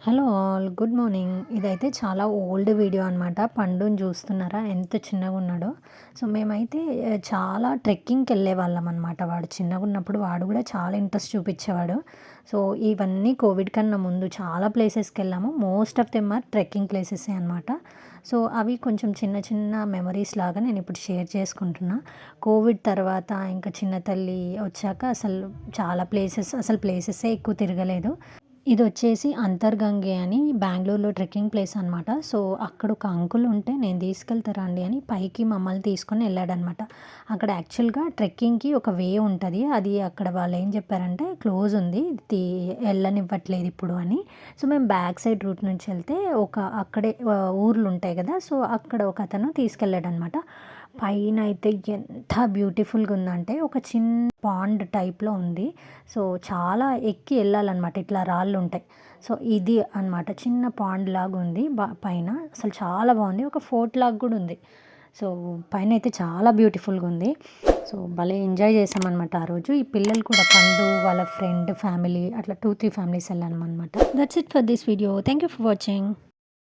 Hello all good morning. ఇదైతే చాలా old video అనమాట. పండుని చూస్తున్నారా ఎంత చిన్నగా ఉన్నాడో. సో మేమైతే చాలా ట్రెక్కింగ్కి వెళ్ళేవాళ్ళం అనమాట. వాడు చిన్నగా ఉన్నప్పుడు వాడు కూడా చాలా ఇంట్రెస్ట్ చూపించేవాడు. సో ఇవన్నీ కోవిడ్ కన్నా ముందు చాలా ప్లేసెస్కి వెళ్ళాము. Most of them are trekking ప్లేసెసే అనమాట. సో అవి కొంచెం చిన్న చిన్న మెమరీస్ లాగా నేను ఇప్పుడు షేర్ చేసుకుంటున్నా. కోవిడ్ తర్వాత ఇంకా చిన్న తల్లి వచ్చాక చాలా ప్లేసెసే ఎక్కువ తిరగలేదు. ఇదొచ్చేసి అంతర్గంగే అని బెంగుళూరులో ట్రెక్కింగ్ ప్లేస్ అనమాట. సో, అక్కడ ఒక అంకుల్ ఉంటే నేను తీసుకెళ్తా రండి అని పైకి మమ్మల్ని తీసుకొని వెళ్ళాడనమాట. అక్కడ యాక్చువల్‌గా ట్రెక్కింగ్‌కి ఒక వే ఉంటది. అది అక్కడ వాళ్ళేం చెప్పారంటే క్లోజ్ ఉంది. ఎళ్ళనివ్వట్లేదు ఇప్పుడు అని. సో, మేము బ్యాక్ సైడ్ రూట్ నుంచి వెళ్తే అక్కడే ఊర్లుంటాయి కదా! సో, అక్కడ ఒకతను తీసుకెళ్ళాడనమాట. పైనయితే ఎంత బ్యూటిఫుల్‌గా ఉందంటే ఒక చిన్న పాండ్ టైప్‌లో ఉంది. సో, చాలా ఎక్కి ఎళ్ళాలనమాట. ఇట్లా రాళ్ళుంటాయి. సో, ఇది అనమాట. చిన్న పాండ్ లాగుంది పైన. అసలు చాలా బావుంది. ఒక ఫోర్ట్ లాగా గూడా ఉంది. సో, పైనైతే చాలా బ్యూటిఫుల్‌గుంది. సో, భలే ఎంజాయ్ చేశామనమాట ఆ రోజు. ఈ పిల్లలు కూడా పండు, వాళ్ళ ఫ్రెండ్, ఫ్యామిలీ అట్లా 2, 3 ఫ్యామిలీస్ ఎళ్ళామనమాట. That's it for this video. Thank you for watching.